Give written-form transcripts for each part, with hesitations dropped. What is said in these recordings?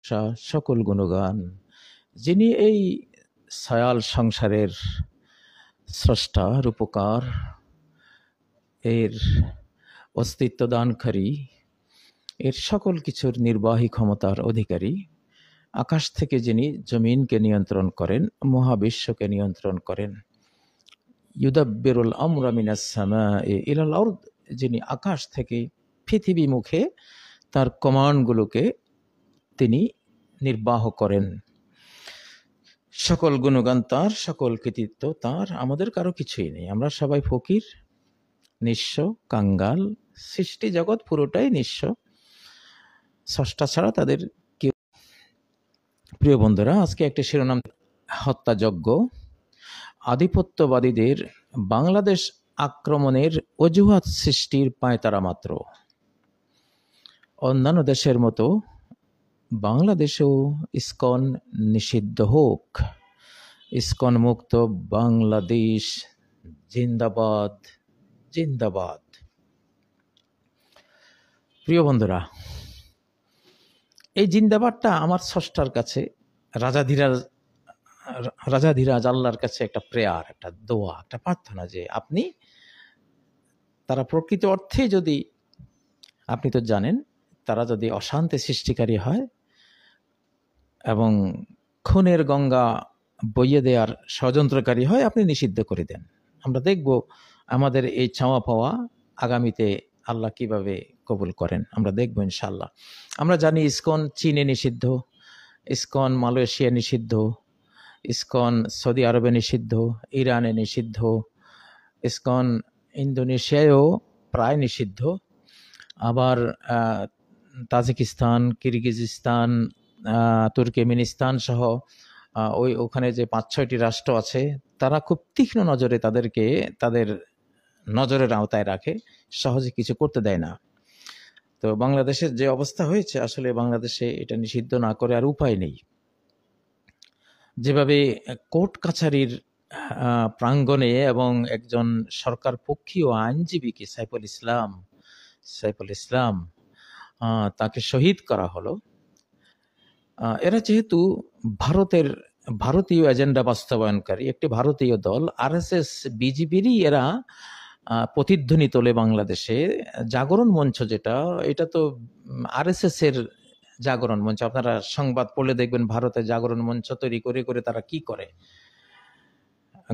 প্রশংসা, সকল গুণগান, যিনি এই ছায়াল সংসারের স্রষ্টা, রূপকার, এর অস্তিত্ব দানকারী, এর সকল কিছুর নির্বাহী ক্ষমতার অধিকারী, আকাশ থেকে যিনি জমিনকে নিয়ন্ত্রণ করেন, মহাবিশ্বকে নিয়ন্ত্রণ করেন, ইউদাব্বিরুল আমরা মিনাস সামাই ইলাল আরদ, যিনি আকাশ থেকে পৃথিবী মুখে তার কমান্ডগুলোকে তিনি নির্বাহ করেন। সকল গুণগান তার, সকল কৃতিত্ব তার, আমাদের কারো কিছুই নেই। আমরা সবাই ফকির, নিঃস্ব, কাঙ্গাল। সৃষ্টি জগৎ পুরোটাই নিঃস্ব, স্রষ্টা ছাড়া তাদের কেউ। প্রিয় বন্ধুরা, আজকে একটি শিরোনাম, হত্যাযজ্ঞ। আধিপত্যবাদীদের বাংলাদেশ আক্রমণের অজুহাত সৃষ্টির পায়তারা মাত্র। অন্যান্য দেশের মতো বাংলাদেশেও ইসকন নিষিদ্ধ হোক। ইসকন মুক্ত বাংলাদেশ জিন্দাবাদ, জিন্দাবাদ। প্রিয় বন্ধুরা, এই জিন্দাবাদটা আমার স্রষ্টার কাছে, রাজাধিরাজ আল্লাহর কাছে একটা প্রেয়ার, একটা দোয়া, একটা প্রার্থনা, যে আপনি, তারা প্রকৃত অর্থে যদি, আপনি তো জানেন, তারা যদি অশান্তি সৃষ্টিকারী হয় এবং খুনের গঙ্গা বইয়ে দেওয়ার ষড়যন্ত্রকারী হয়, আপনি নিষিদ্ধ করে দেন। আমরা দেখব আমাদের এই চাওয়া পাওয়া আগামীতে আল্লাহ কিভাবে কবুল করেন, আমরা দেখব ইনশাআল্লাহ। আমরা জানি ইসকন চীনে নিষিদ্ধ, ইসকন মালয়েশিয়া নিষিদ্ধ, ইসকন সৌদি আরবে নিষিদ্ধ, ইরানে নিষিদ্ধ, ইসকন ইন্দোনেশিয়ায়ও প্রায় নিষিদ্ধ। আবার তাজিকিস্তান, কিরগিজস্তান, তুর্কমেনিস্তান সহ ওখানে যে 5-6টি রাষ্ট্র আছে, তারা খুব তীক্ষ্ণ নজরে তাদেরকে তাদের নজরের আওতায় রাখে, সহজে কিছু করতে দেয় না। তো বাংলাদেশের যে অবস্থা হয়েছে, আসলে বাংলাদেশে এটা নিষিদ্ধ না করে আর উপায় নেই। যেভাবে কোর্ট কাছারির প্রাঙ্গণে এবং একজন সরকার পক্ষীয় আইনজীবীকে সাইফুল ইসলাম তাকে শহীদ করা হলো। এরা যেহেতু ভারতীয় এজেন্ডা বাস্তবায়নকারী একটি ভারতীয় দল, আরএসএস বিজেপিরই এরা প্রতিধ্বনি তোলে বাংলাদেশে। জাগরণ মঞ্চ যেটা, এটা তো আরএসএস এর জাগরণ মঞ্চ। আপনারা সংবাদ পড়লে দেখবেন ভারতে জাগরণ মঞ্চ তৈরি করে করে তারা কি করে।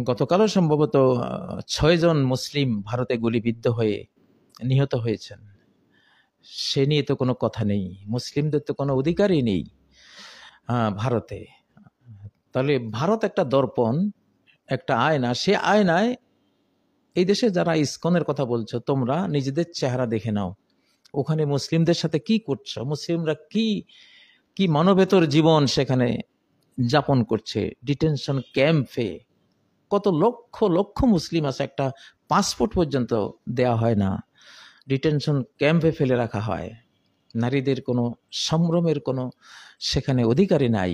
গতকালও সম্ভবত 6 জন মুসলিম ভারতে গুলিবিদ্ধ হয়ে নিহত হয়েছেন। সে নিয়ে তো কোনো কথা নেই, মুসলিমদের তো কোনো অধিকারই নেই ভারতে। তাহলে ভারত একটা দর্পণ, একটা আয়না। সে আয়নায় এই দেশে যারা ইসকনের কথা বলছো, তোমরা নিজেদের চেহারা দেখে নাও। ওখানে মুসলিমদের সাথে কি করছো, মুসলিমরা কি মানবেতর জীবন সেখানে যাপন করছে। ডিটেনশন ক্যাম্পে কত লক্ষ লক্ষ মুসলিম আছে, একটা পাসপোর্ট পর্যন্ত দেয়া হয় না, ডিটেনশন ক্যাম্পে ফেলে রাখা হয়। নারীদের কোনো সম্ভ্রমের কোনো সেখানে অধিকারই নাই।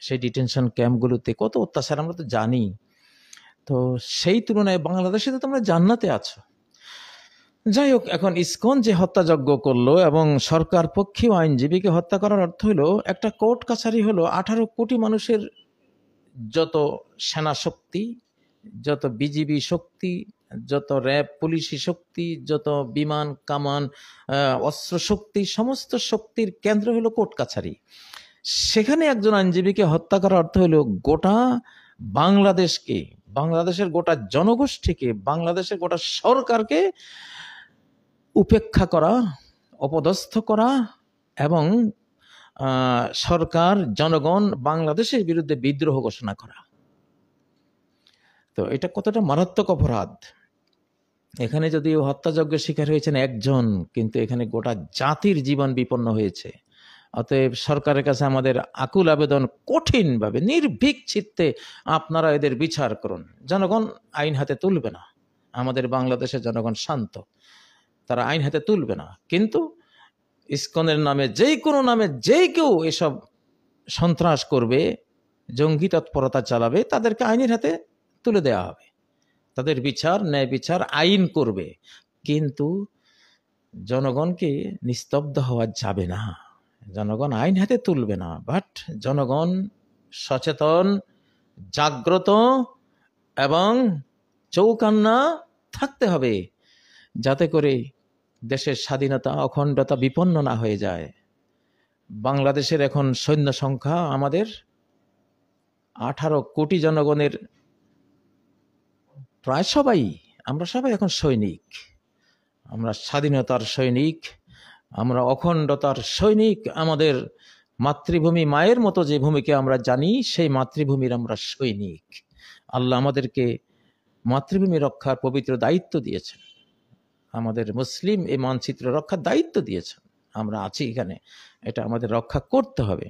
সেই ডিটেনশন ক্যাম্পগুলোতে কত অত্যাচার আমরা তো জানি। তো সেই তুলনায় বাংলাদেশে তো তোমরা জান্নাতে আছো। যাই হোক, এখন ইসকন যে হত্যাযজ্ঞ করলো এবং সরকার পক্ষীয় আইনজীবীকে হত্যা করার অর্থ হলো, একটা কোর্ট কাছারি হলো 18 কোটি মানুষের যত সেনা শক্তি, যত বিজিবি শক্তি, যত র্যাব পুলিশি শক্তি, যত বিমান কামান অস্ত্র শক্তি, সমস্ত শক্তির কেন্দ্র হলো কোর্ট কাছারি। সেখানে একজন আইনজীবীকে হত্যা করার অর্থ হলো গোটা বাংলাদেশকে, বাংলাদেশের গোটা জনগোষ্ঠীকে, বাংলাদেশের গোটা সরকারকে উপেক্ষা করা, অপদস্থ করা এবং সরকার, জনগণ বাংলাদেশের বিরুদ্ধে বিদ্রোহ ঘোষণা করা। তো এটা কতটা মারাত্মক অপরাধ। এখানে যদিও হত্যাযজ্ঞের শিকার হয়েছেন একজন, কিন্তু এখানে গোটা জাতির জীবন বিপন্ন হয়েছে। অতএব সরকারের কাছে আমাদের আকুল আবেদন, কঠিনভাবে নির্ভীক চিত্তে আপনারা এদের বিচার করুন। জনগণ আইন হাতে তুলবে না, আমাদের বাংলাদেশের জনগণ শান্ত, তারা আইন হাতে তুলবে না। কিন্তু ইসকনের নামে, যেই কোনো নামে যে কেউ এসব সন্ত্রাস করবে, জঙ্গি তৎপরতা চালাবে, তাদেরকে আইনের হাতে তুলে দেওয়া হবে। তাদের বিচার, ন্যায় বিচার আইন করবে। কিন্তু জনগণকে নিস্তব্ধ হওয়া যাবে না। জনগণ আইন হাতে তুলবে না, বাট জনগণ সচেতন, জাগ্রত এবং চৌকান্না থাকতে হবে, যাতে করে দেশের স্বাধীনতা অখণ্ডতা বিপন্ন না হয়ে যায়। বাংলাদেশের এখন সৈন্য সংখ্যা আমাদের 18 কোটি জনগণের প্রায় সবাই, আমরা সবাই এখন সৈনিক। আমরা স্বাধীনতার সৈনিক, আমরা অখণ্ডতার সৈনিক। আমাদের মাতৃভূমি মায়ের মতো যে ভূমিকে আমরা জানি, সেই মাতৃভূমির আমরা সৈনিক। আল্লাহ আমাদেরকে মাতৃভূমি রক্ষার পবিত্র দায়িত্ব দিয়েছেন, আমাদের মুসলিম এই মানচিত্র রক্ষার দায়িত্ব দিয়েছেন। আমরা আছি এখানে, এটা আমাদের রক্ষা করতে হবে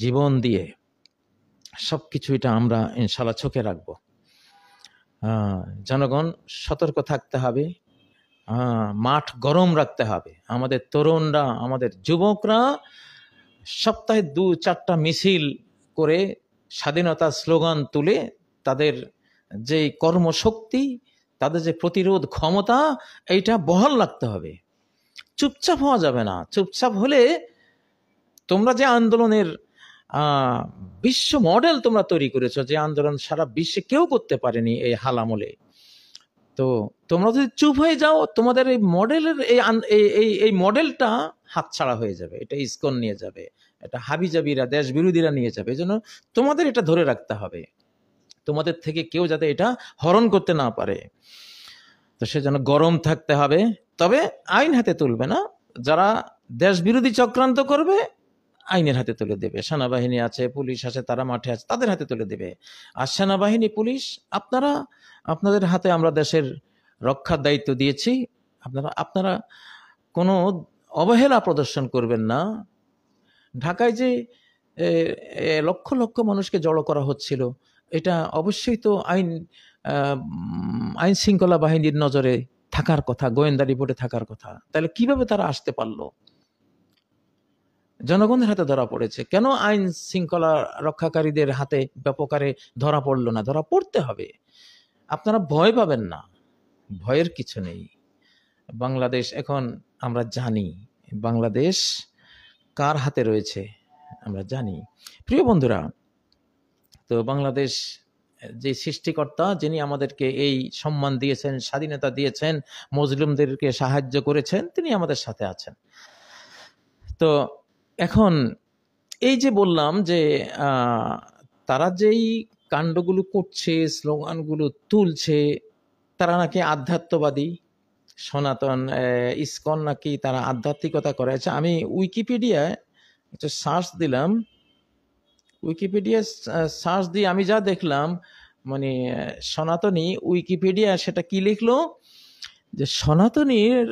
জীবন দিয়ে। সবকিছু এটা আমরা ইনশাআল্লাহ চোখে রাখবো। জনগণ সতর্ক থাকতে হবে, মাঠ গরম রাখতে হবে। আমাদের তরুণরা, আমাদের যুবকরা সপ্তাহে 2-4টা মিছিল করে স্বাধীনতা স্লোগান তুলে তাদের যে কর্মশক্তি, তাদের যে প্রতিরোধ ক্ষমতা, এইটা বহাল রাখতে হবে। চুপচাপ হওয়া যাবে না। চুপচাপ হলে তোমরা যে আন্দোলনের বিশ্ব মডেল তোমরা তৈরি করেছো, যে আন্দোলন সারা বিশ্বে কেউ করতে পারেনি এই হাল আমলে, তো তোমরা যদি চুপ হয়ে যাও, তোমাদের এই মডেলের এই মডেলটা হাতছাড়া হয়ে যাবে। এটা ইসকন নিয়ে যাবে, এটা হাবিজাবিরা, দেশ বিরোধীরা নিয়ে যাবে। এই জন্য তোমাদের এটা ধরে রাখতে হবে, তোমাদের থেকে কেউ যাতে এটা হরণ করতে না পারে। তো সেজন্য গরম থাকতে হবে, তবে আইন হাতে তুলবে না। যারা দেশ বিরোধী চক্রান্ত করবে আইনের হাতে তুলে দেবে। সেনাবাহিনী আছে, পুলিশ আছে, তারা মাঠে আছে, তাদের হাতে তুলে দেবে। আর সেনাবাহিনী, পুলিশ, আপনাদের হাতে আমরা দেশের রক্ষার দায়িত্ব দিয়েছি। আপনারা কোনো অবহেলা প্রদর্শন করবেন না। ঢাকায় যে লক্ষ লক্ষ মানুষকে জড়ো করা হচ্ছিল, এটা অবশ্যই তো আইন শৃঙ্খলা বাহিনীর নজরে থাকার কথা, গোয়েন্দা রিপোর্টে থাকার কথা। তাহলে কিভাবে তারা আসতে পারলো? জনগণের হাতে ধরা পড়েছে। কেন আইন শৃঙ্খলা রক্ষাকারীদের হাতে ব্যাপকারে ধরা পড়লো না? ধরা পড়তে হবে। আপনারা ভয় পাবেন না, ভয়ের কিছু নেই। বাংলাদেশ এখন আমরা জানি, বাংলাদেশ কার হাতে রয়েছে আমরা জানি। প্রিয় বন্ধুরা, তো বাংলাদেশ যে সৃষ্টিকর্তা, যিনি আমাদেরকে এই সম্মান দিয়েছেন, স্বাধীনতা দিয়েছেন, মুসলিমদেরকে সাহায্য করেছেন, তিনি আমাদের সাথে আছেন। তো এখন এই যে বললাম যে তারা যেই কাণ্ডগুলো করছে, স্লোগানগুলো তুলছে, তারা নাকি আধ্যাত্মবাদী, সনাতন ইসকন নাকি তারা আধ্যাত্মিকতা করেছে। আমি উইকিপিডিয়ায় একটা সার্চ দিলাম, উইকিপিডিয়া সার্চ দিয়ে আমি যা দেখলাম, মানে সনাতনী উইকিপিডিয়া সেটা কি লিখলো, যে সনাতনীর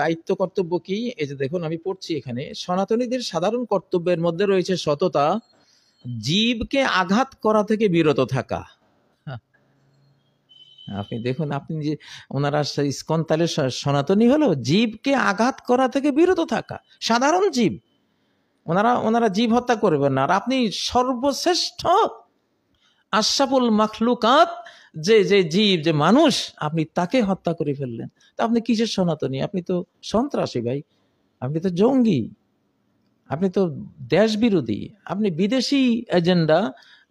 দায়িত্ব কর্তব্য কি। এই যে দেখুন, আমি পড়ছি এখানে, সনাতনীদের সাধারণ কর্তব্যের মধ্যে রয়েছে সততা, জীবকে আঘাত করা থেকে বিরত থাকা। আপনি দেখুন, আপনি যে ওনারা ইসকন তাহলে সনাতনী হলো, জীবকে আঘাত করা থেকে বিরত থাকা, সাধারণ জীব। ওনারা জীব হত্যা করবেন না। আর আপনি সর্বশ্রেষ্ঠ আশরাফুল মাখলুকাত যে জীব, যে মানুষ, আপনি তাকে হত্যা করে ফেললেন। তা আপনি কিসের সনাতনী? আপনি তো সন্ত্রাসী ভাই, আপনি তো জঙ্গি, আপনি তো দেশ বিরোধী, আপনি বিদেশি এজেন্ডা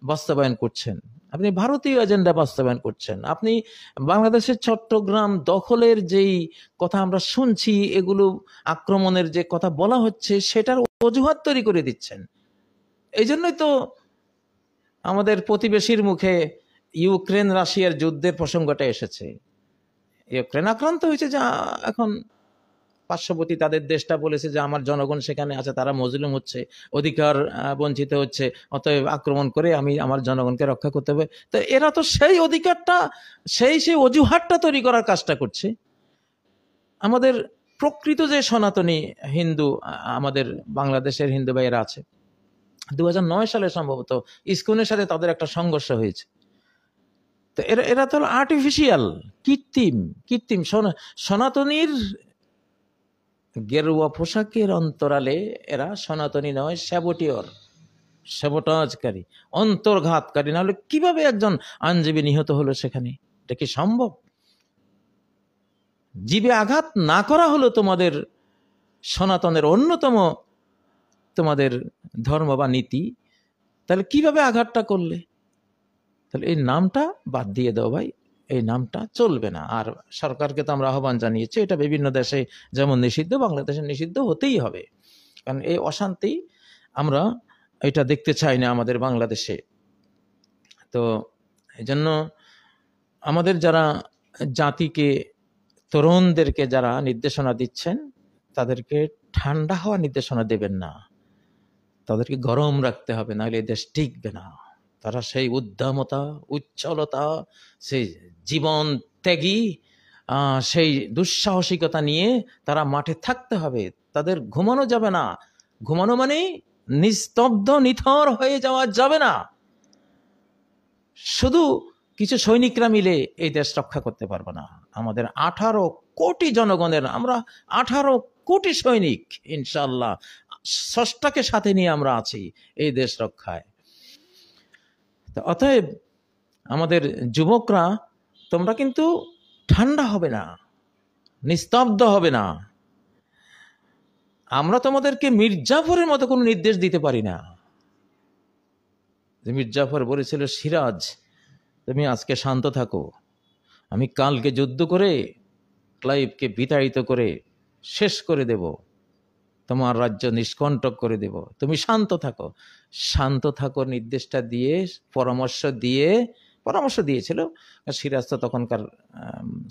বাস্তবায়ন করছেন, আপনি ভারতীয় এজেন্ডা বাস্তবায়ন করছেন। আপনি বাংলাদেশের চট্টগ্রাম দখলের যেই কথা আমরা শুনছি, এগুলো আক্রমণের যে কথা বলা হচ্ছে, সেটার অজুহাত তৈরি করে দিচ্ছেন। এই জন্যই তো আমাদের প্রতিবেশীর মুখে ইউক্রেন রাশিয়ার যুদ্ধের প্রসঙ্গটা এসেছে। ইউক্রেন আক্রান্ত হয়েছে, যা এখন পার্শ্ববর্তী তাদের দেশটা বলেছে যে আমার জনগণ সেখানে আছে, তারা মজলুম হচ্ছে, অধিকার বঞ্চিত হচ্ছে, অতএব আক্রমণ করে আমি আমার জনগণকে রক্ষা করতে হবে। তো এরা তো সেই অধিকারটা, সেই অজুহাতটা তৈরি করার কাজটা করছে। আমাদের প্রকৃত যে সনাতনী হিন্দু, আমাদের বাংলাদেশের হিন্দু ভাইয়েরা আছে, 2009 সালে সম্ভবত ইসকনের সাথে তাদের একটা সংঘর্ষ হয়েছে। তো এরা তো আর্টিফিশিয়াল, কৃত্রিম সনাতনীর গেরুয়া পোশাকের অন্তরালে এরা সনাতনী নয়, স্যাবোটাজকারী, অন্তর্ঘাতকারী। নাহলে কিভাবে একজন আইনজীবী নিহত হলো সেখানে? এটা কি সম্ভব? জীবে আঘাত না করা হলো তোমাদের সনাতনের অন্যতম তোমাদের ধর্ম বা নীতি, তাহলে কিভাবে আঘাতটা করলে? তাহলে এই নামটা বাদ দিয়ে দাও ভাই, এই নামটা চলবে না। আর সরকারকে তো আমরা আহ্বান জানিয়েছি, এটা বিভিন্ন দেশে যেমন নিষিদ্ধ, বাংলাদেশে নিষিদ্ধ হতেই হবে, কারণ এই অশান্তি আমরা এটা দেখতে চাই না আমাদের বাংলাদেশে। তো এই জন্য আমাদের যারা জাতিকে, তরুণদেরকে যারা নির্দেশনা দিচ্ছেন, তাদেরকে ঠান্ডা হওয়ার নির্দেশনা দেবেন না, তাদেরকে গরম রাখতে হবে, নাহলে দেশ টিকবে না। তারা সেই উদ্দামতা, উচ্ছলতা, সেই জীবন ত্যাগী, সেই দুঃসাহসিকতা নিয়ে তারা মাঠে থাকতে হবে। তাদের ঘুমানো যাবে না। ঘুমানো মানে নিস্তব্ধ নিথর হয়ে যাওয়া যাবে না। শুধু কিছু সৈনিকরা মিলে এই দেশ রক্ষা করতে পারবে না। আমাদের 18 কোটি জনগণের, আমরা 18 কোটি সৈনিক, ইনশাআল্লাহ স্রষ্টাকে সাথে নিয়ে আমরা আছি এই দেশ রক্ষায়। অতএব আমাদের যুবকরা, তোমরা কিন্তু ঠান্ডা হবে না, নিস্তব্ধ হবে না। আমরা তোমাদেরকে মির্জাফরের মতো কোনো নির্দেশ দিতে পারি না। মির্জাফর বলেছিল, সিরাজ তুমি আজকে শান্ত থাকো, আমি কালকে যুদ্ধ করে ক্লাইভকে বিতাড়িত করে শেষ করে দেব, তোমার রাজ্য নিষ্কণ্টক করে দেব, তুমি শান্ত থাকো। শান্ত থাকো নির্দেশটা দিয়ে, পরামর্শ দিয়েছিল, সিরাজ তো তখনকার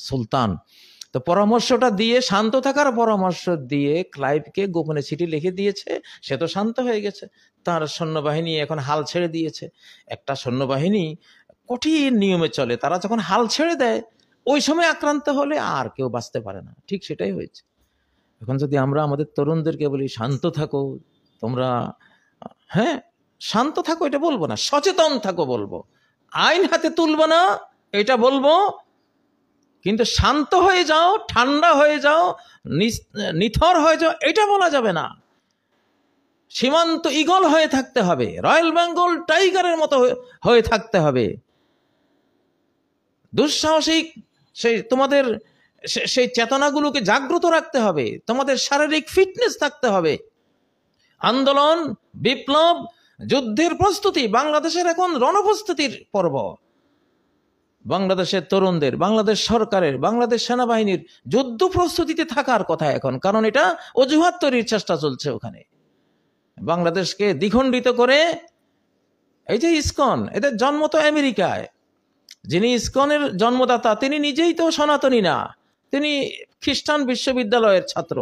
সুলতান, তো পরামর্শটা দিয়ে, শান্ত থাকার পরামর্শ দিয়ে ক্লাইভকে গোপনে চিঠি লিখে দিয়েছে। সে তো শান্ত হয়ে গেছে, তার সৈন্যবাহিনী এখন হাল ছেড়ে দিয়েছে। একটা সৈন্যবাহিনী কঠিন নিয়মে চলে, তারা যখন হাল ছেড়ে দেয় ওই সময় আক্রান্ত হলে আর কেউ বাঁচতে পারে না। ঠিক সেটাই হয়েছে। এখন যদি আমরা আমাদের তরুণদেরকে বলি শান্ত থাকো, তোমরা হ্যাঁ শান্ত থাকো, এটা বলবো না, সচেতন থাকো বলবো, আইন হাতে তুলবো না এটা বলবো, কিন্তু শান্ত হয়ে যাও, ঠান্ডা হয়ে যাও, নিথর হয়ে যাও এটা বলা যাবে না। সীমান্ত ঈগল হয়ে থাকতে হবে, রয়্যাল বেঙ্গল টাইগারের মতো হয়ে থাকতে হবে, দুঃসাহসিক তোমাদের সেই চেতনাগুলোকে জাগ্রত রাখতে হবে, তোমাদের শারীরিক ফিটনেস থাকতে হবে। আন্দোলন, বিপ্লব, যুদ্ধের প্রস্তুতি, বাংলাদেশের এখন রণপ্রস্তুতির পর্ব। বাংলাদেশের তরুণদের, বাংলাদেশ সরকারের, বাংলাদেশ সেনাবাহিনীর যুদ্ধ প্রস্তুতিতে থাকার কথা এখন, কারণ এটা অজুহাত তৈরির চেষ্টা চলছে ওখানে। বাংলাদেশকে দ্বিখণ্ডিত করে, এই যে ইসকন, এদের জন্ম তো আমেরিকায়, যিনি ইসকনের জন্মদাতা তিনি নিজেই তো সনাতনী না, তিনি খ্রিস্টান বিশ্ববিদ্যালয়ের ছাত্র,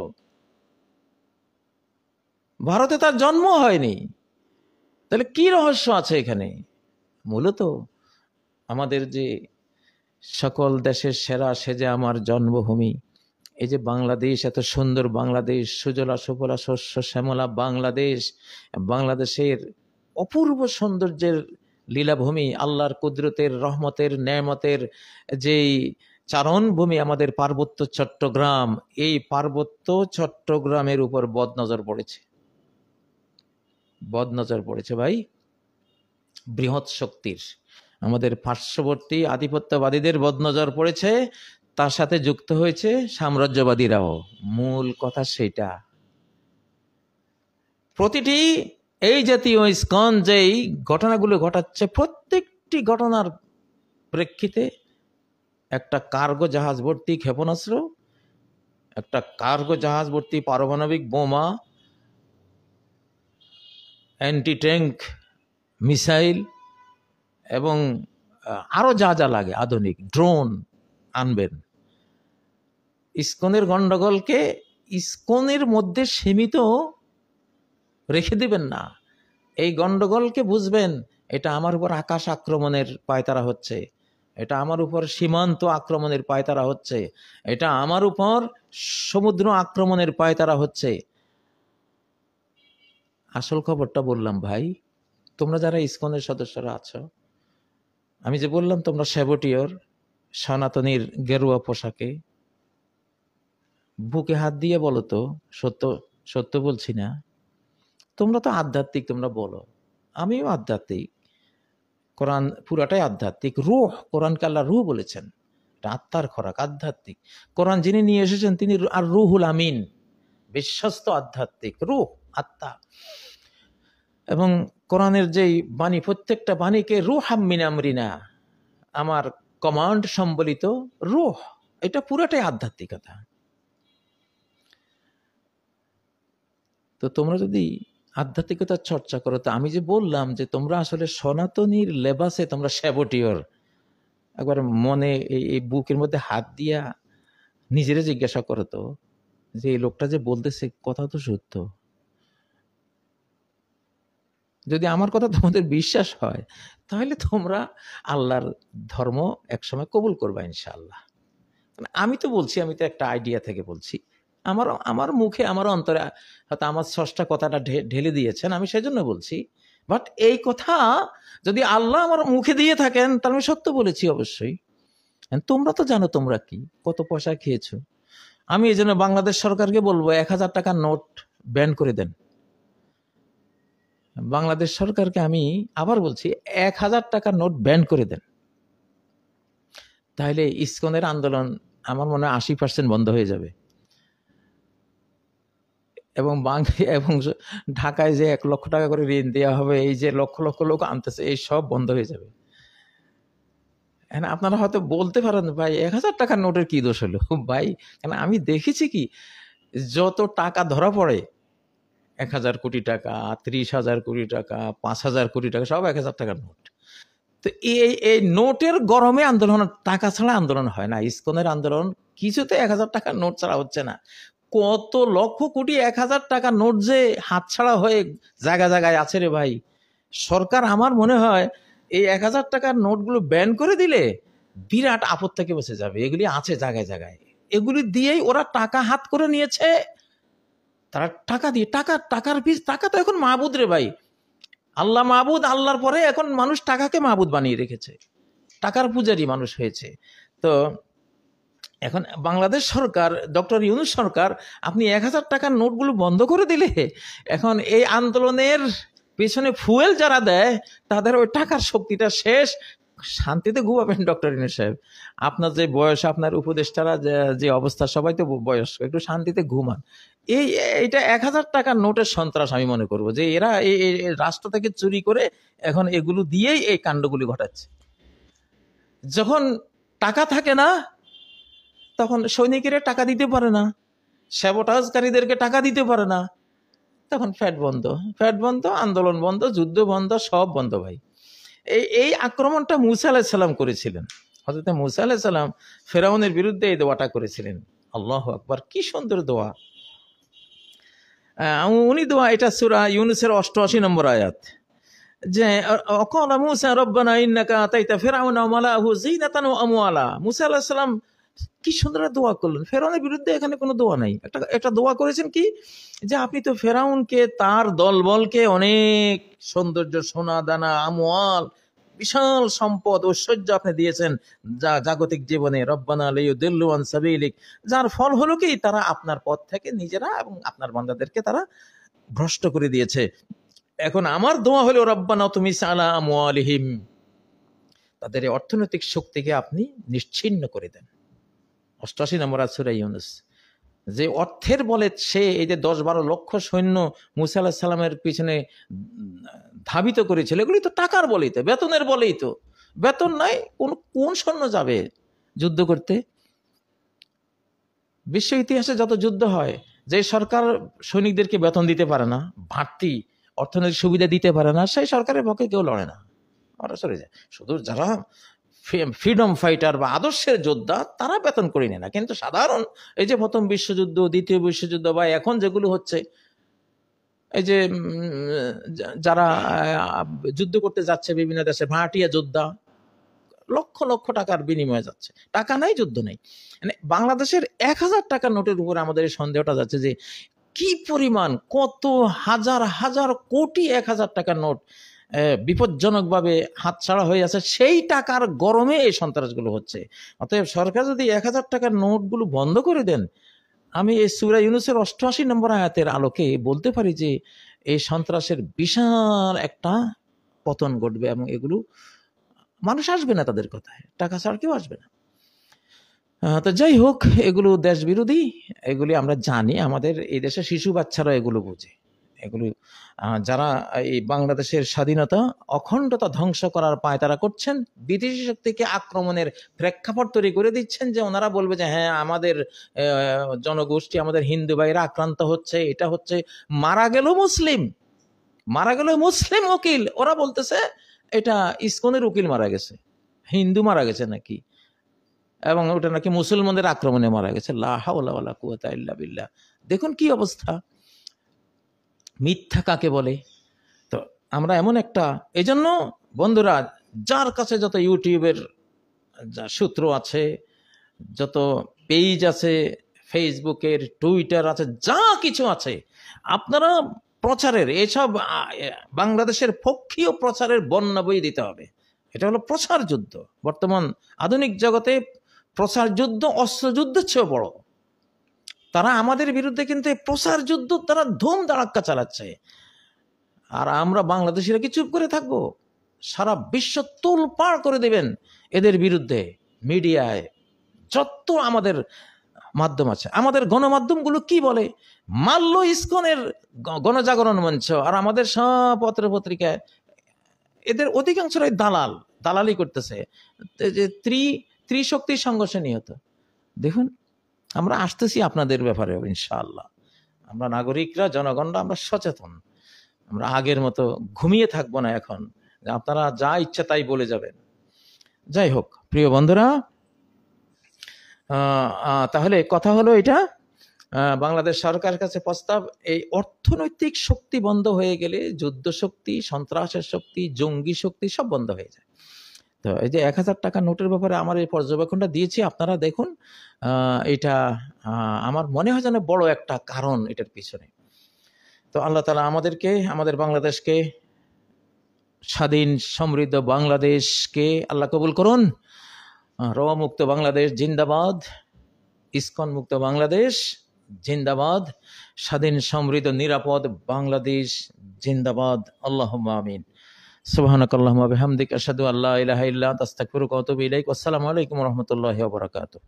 ভারতে তার জন্ম হয়নি। তাহলে কি রহস্য আছে এখানে? মূলত আমাদের যে সকল দেশের সেরা, সে যে আমার জন্মভূমি, এই যে বাংলাদেশ, এত সুন্দর বাংলাদেশ, সুজলা সুফলা শস্য শ্যামলা বাংলাদেশ, বাংলাদেশের অপূর্ব সৌন্দর্যের লীলাভূমি, আল্লাহর কুদরতের, রহমতের, নেয়ামতের যেই চারণভূমি আমাদের পার্বত্য চট্টগ্রাম, এই পার্বত্য চট্টগ্রামের উপর বদনজর পড়েছে ভাই, বৃহৎ শক্তির, আমাদের পার্শ্ববর্তী আধিপত্যবাদীদের বদনজর পড়েছে, তার সাথে যুক্ত হয়েছে সাম্রাজ্যবাদীরাও। মূল কথা সেটা। প্রতিটি এই জাতীয় ইসকন যেই ঘটনাগুলো ঘটাচ্ছে, প্রত্যেকটি ঘটনার প্রেক্ষিতে একটা কার্গো জাহাজ ভর্তি ক্ষেপণাস্ত্র, একটা কার্গো জাহাজ ভর্তি পারমাণবিক বোমা, অ্যান্টি ট্যাঙ্ক মিসাইল এবং আরো যা যা লাগে, আধুনিক ড্রোন আনবেন। ইসকনের গন্ডগোলকে ইসকনের মধ্যে সীমিত রেখে দিবেন না। এই গন্ডগোলকে বুঝবেন, এটা আমার উপর আকাশ আক্রমণের পায়তারা হচ্ছে, এটা আমার উপর সীমান্ত আক্রমণের পায়তারা হচ্ছে, এটা আমার উপর সমুদ্র আক্রমণের পায়তারা হচ্ছে। আসল খবরটা বললাম ভাই, তোমরা যারা ইসকনের সদস্যরা আছো, আমি যে বললাম তোমরা সেবটিয়র, সনাতনীর গেরুয়া পোশাকে, বুকে হাত দিয়ে বলো তো, সত্য বলছি না? তোমরা তো আধ্যাত্মিক, তোমরা বলো, আমিও আধ্যাত্মিক, কোরআন পুরাটাই আধ্যাত্মিক। রূহ, কোরআনকে আল্লাহ রূহ বলেছেন, এটা আত্মার খোরাক, আধ্যাত্মিক। কোরআন যিনি নিয়ে এসেছেন তিনি আর রুহুল আমিন, বিশ্বস্ত আধ্যাত্মিক রূহ, আত্মা। এবং কোরআনের যেই বাণী, প্রত্যেকটা বাণীকে রূহাম মিন আমরিনা, আমার কমান্ড সম্বলিত রূহ, এটা পুরাটাই আধ্যাত্মিকতা। তো তোমরা যদি আধ্যাত্মিকতার চর্চা করো, তো আমি যে বললাম যে তোমরা আসলে সনাতনীর লেবাসে তোমরা স্যাবোটিয়র, একবার মনে এই বুকের মধ্যে হাত দিয়া নিজেরা জিজ্ঞাসা করো তো, যে এই লোকটা যে বলতেছে কথা তো সত্য। যদি আমার কথা তোমাদের বিশ্বাস হয়, তাহলে তোমরা আল্লাহর ধর্ম একসময় কবুল করবা ইনশাআল্লাহ। আমি তো বলছি, আমি তো একটা আইডিয়া থেকে বলছি, আমার আমার মুখে, আমার অন্তরে হয়তো আমার স্রষ্টা কথাটা ঢেলে দিয়েছেন, আমি সেজন্য বলছি। বাট এই কথা যদি আল্লাহ আমার মুখে দিয়ে থাকেন, তাহলে আমি সত্য বলেছি অবশ্যই। তোমরা তো জানো তোমরা কি কত পয়সা খেয়েছো। আমি এই জন্য বাংলাদেশ সরকারকে বলবো 1000 টাকার নোট ব্যান করে দেন। বাংলাদেশ সরকারকে আমি আবার বলছি, 1000 টাকার নোট ব্যান করে দেন। তাহলে ইসকনের আন্দোলন আমার মনে হয় 80% বন্ধ হয়ে যাবে। এবং এবং ঢাকায় যে 1 লক্ষ টাকা করে ঋণ দেওয়া হবে, এই যে লক্ষ লক্ষ লোক আনতেছে, এই সব বন্ধ হয়ে যাবে। আপনারা হয়তো বলতে পারেন, ভাই 1000 টাকার নোটের কি দোষ হলো ভাই? কেন আমি দেখেছি কি, যত টাকা ধরা পড়ে, 1000 কোটি টাকা, 30,000 কোটি টাকা, 5,000 কোটি টাকা, সব 1000 টাকার নোট। তো এই নোটের গরমে আন্দোলন, টাকা ছাড়া আন্দোলন হয় না। ইসকনের আন্দোলন কিছুতে 1000 টাকার নোট ছাড়া হচ্ছে না। কত লক্ষ কোটি 1000 টাকার নোট যে হাতছাড়া হয়ে জায়গা জায়গায় আছে রে ভাই। সরকার আমার মনে হয় এই 1000 টাকার নোটগুলো ব্যান করে দিলে বিরাট আপদ থেকে বসে যাবে। এগুলি আছে জায়গায় জায়গায়, এগুলি দিয়েই ওরা টাকা হাত করে নিয়েছে। তারা টাকা দিয়ে, টাকার পিস, টাকা তো এখন মাহবুদ রে ভাই। আল্লাহ মাহবুদ, আল্লাহর পরে এখন মানুষ টাকাকে মাহবুদ বানিয়ে রেখেছে, টাকার পূজারী মানুষ হয়েছে। তো এখন বাংলাদেশ সরকার, ডক্টর ইউনূস সরকার, আপনি 1000 টাকার নোটগুলো বন্ধ করে দিলে এখন এই আন্দোলনের পেছনে ফুয়েল যারা দেয়, তাদের ওই টাকার শক্তিটা শেষ। শান্তিতে ঘুমাবেন ডক্টর ইউনূস সাহেব। আপনার যে বয়স, আপনার উপদেষ্টারা যে অবস্থা, সবাই তো বয়স্ক, একটু শান্তিতে ঘুমান। এইটা 1000 টাকার নোটের সন্ত্রাস আমি মনে করবো, যে এরা এই রাষ্ট্র থেকে চুরি করে এখন এগুলো দিয়েই এই কাণ্ডগুলি ঘটাচ্ছে। যখন টাকা থাকে না, তখন সৈনিকেরা টাকা দিতে পারে না, স্যাবোটাজকারীদেরকে টাকা দিতে পারে না, তখন ফ্যাট বন্ধ, আন্দোলন বন্ধ, যুদ্ধ বন্ধ, সব বন্ধ ভাই। এই আক্রমণটা মুসা আলাইহিস সালাম করেছিলেন। হযরত মুসা আলাইহিস সালাম ফেরাউনের বিরুদ্ধে এই দোয়াটা করেছিলেন। আল্লাহু আকবার, কি সুন্দর দোয়া। উনি দোয়া, এটা সূরা ইউনূসের 88 নম্বর আয়াত, যে ওয়াকালা মুসা রব্বানা ইন্নাকা আতাইতা ফিরআউনা ওয়া মালাহু যিনাতান ওয়া আমওয়ালা। মুসা আলাইহিস সালাম কি সুন্দর দোয়া করলেন। ফেরাউনের বিরুদ্ধে এখানে কোনো দোয়া নাই, একটা দোয়া করেছেন কি, যে আপনি তো ফেরাউনকে, তার দলবলকে অনেক সৌন্দর্য, সোনা দানা, আমওয়াল, বিশাল সম্পদ, ঐশ্বর্য আপনি দিয়েছেন যা জাগতিক জীবনে। রব্বানা লিয়ুদিল্লু আন সাবিলিক, যার ফল হলো কি, তারা আপনার পথ থেকে নিজেরা এবং আপনার বান্দাদেরকে তারা ভ্রষ্ট করে দিয়েছে। এখন আমার দোয়া হলো, রব্বানা তুমিস আলা আমওয়ালিহিম, তাদের অর্থনৈতিক শক্তিকে আপনি নিশ্চিহ্ন করে দেন। 88 নম্বর সূরা ইউনূস। যে অর্থের বলে সে এই যে 10-12 লক্ষ সৈন্য মুসা আলাইহিস সালামের পিছনে ধাবিত করেছিল, এগুলি তো টাকার বলেই তো, বেতনের বলেই তো। বেতন নাই, কোন সৈন্য যাবে যুদ্ধ করতে? বিশ্ব ইতিহাসে যত যুদ্ধ হয়, যে সরকার সৈনিকদেরকে বেতন দিতে পারে না, বাড়তি অর্থনৈতিক সুবিধা দিতে পারে না, সেই সরকারের পক্ষে কেউ লড়ে না, ওরা সরে যায়। শুধু যারা ফ্রিডম ফাইটার বা আদর্শের যোদ্ধা, তারা বেতন করে নেয় না। কিন্তু সাধারণ, এই যে প্রথম বিশ্বযুদ্ধ, দ্বিতীয় বিশ্বযুদ্ধ, বা এখন যেগুলো হচ্ছে, এই যে যারা যুদ্ধ করতে যাচ্ছে বিভিন্ন দেশে, ভাড়াটিয়া যোদ্ধা, লক্ষ লক্ষ টাকার বিনিময়ে যাচ্ছে। টাকা নাই, যুদ্ধ নেই। মানে বাংলাদেশের 1000 টাকার নোটের উপরে আমাদের এই সন্দেহটা যাচ্ছে, যে কি পরিমাণ, কত হাজার হাজার কোটি 1000 টাকার নোট বিপজ্জনকভাবে হাতছাড়া হয়ে আছে। সেই টাকার গরমে এই সন্ত্রাসগুলো হচ্ছে। অতএব সরকার যদি 1000 টাকার নোটগুলো বন্ধ করে দেন, আমি এই সূরা ইউনূসের 88 নম্বর আয়াতের আলোকে বলতে পারি যে এই সন্ত্রাসের বিশাল একটা পতন ঘটবে, এবং এগুলো মানুষ আসবে না তাদের কথায়, টাকা ছাড়া কেউ আসবে না। তো যাই হোক, এগুলো দেশ বিরোধী, এগুলি আমরা জানি। আমাদের এই দেশে শিশু বাচ্চারা এগুলো বুঝে, এগুলো যারা এই বাংলাদেশের স্বাধীনতা অখণ্ডতা ধ্বংস করার পায়তারা করছেন, বিদেশি শক্তিকে আক্রমণের প্রেক্ষাপট তৈরি করে দিচ্ছেন, যে ওনারা বলবে যে হ্যাঁ আমাদের জনগোষ্ঠী, আমাদের হিন্দু ভাইরা আক্রান্ত হচ্ছে, এটা হচ্ছে। মারা গেল মুসলিম উকিল, ওরা বলতেছে এটা ইসকনের উকিল মারা গেছে, হিন্দু মারা গেছে নাকি, এবং ওটা নাকি মুসলমানদের আক্রমণে মারা গেছে। লা হাওলা ওয়ালা কুওয়াতা ইল্লা বিল্লাহ। দেখুন কি অবস্থা, মিথ্যা কাকে বলে। তো আমরা এমন একটা, এজন্য বন্ধুরা, যার কাছে যত ইউটিউবের সূত্র আছে, যত পেজ আছে, ফেসবুকের, টুইটার আছে, যা কিছু আছে, আপনারা প্রচারের এসব বাংলাদেশের পক্ষীয় প্রচারের বন্যা বই দিতে হবে। এটা হলো প্রচার যুদ্ধ। বর্তমান আধুনিক জগতে প্রচার যুদ্ধ অস্ত্রযুদ্ধের চেয়েও বড়। তারা আমাদের বিরুদ্ধে কিন্তু এই প্রচার যুদ্ধ তারা ধুম ধাড়াক্কা চালাচ্ছে, আর আমরা বাংলাদেশিরা কি চুপ করে থাকবো? সারা বিশ্ব তোলপাড় করে দেবেন এদের বিরুদ্ধে। মিডিয়ায় যত আমাদের মাধ্যম আছে, আমাদের গণমাধ্যমগুলো কি বলে, মাল্য ইসকনের গণজাগরণ মঞ্চ আর আমাদের সব পত্র পত্রিকায় এদের অধিকাংশরাই দালালি করতেছে, যে ত্রিশক্তি সংঘর্ষে নিহত। দেখুন, আমরা আসতেছি আপনাদের ব্যাপারে ইনশাআল্লাহ। আমরা নাগরিকরা, জনগণরা আমরা সচেতন, আমরা আগের মতো ঘুমিয়ে থাকবো না এখন, আপনারা যা ইচ্ছা তাই বলে যাবেন। যাই হোক প্রিয় বন্ধুরা, তাহলে কথা হলো এটা, বাংলাদেশ সরকারের কাছে প্রস্তাব, এই অর্থনৈতিক শক্তি বন্ধ হয়ে গেলে যুদ্ধ শক্তি, সন্ত্রাসের শক্তি, জঙ্গি শক্তি সব বন্ধ হয়ে যায়। তো এই যে 1000 টাকা নোটের ব্যাপারে আমার এই পর্যবেক্ষণটা দিয়েছি, আপনারা দেখুন। এটা আমার মনে হয় যেন বড় একটা কারণ এটার পিছনে। তো আল্লাহ তাআলা আমাদেরকে, আমাদের বাংলাদেশকে, স্বাধীন সমৃদ্ধ বাংলাদেশকে আল্লাহ কবুল করুন। র মুক্ত বাংলাদেশ জিন্দাবাদ, ইসকন মুক্ত বাংলাদেশ জিন্দাবাদ, স্বাধীন সমৃদ্ধ নিরাপদ বাংলাদেশ জিন্দাবাদ। আল্লাহুম্মা আমিন। সুবহানাকাল্লাহুম্মা বিহামদিকা আশহাদু আল্লা ইলাহা ইল্লা আনতা আস্তাগফিরুকা ওয়া আতুবু ইলাইক। আসসালামু আলাইকুম ওয়া রাহমাতুল্লাহি ওয়া বারাকাতুহু।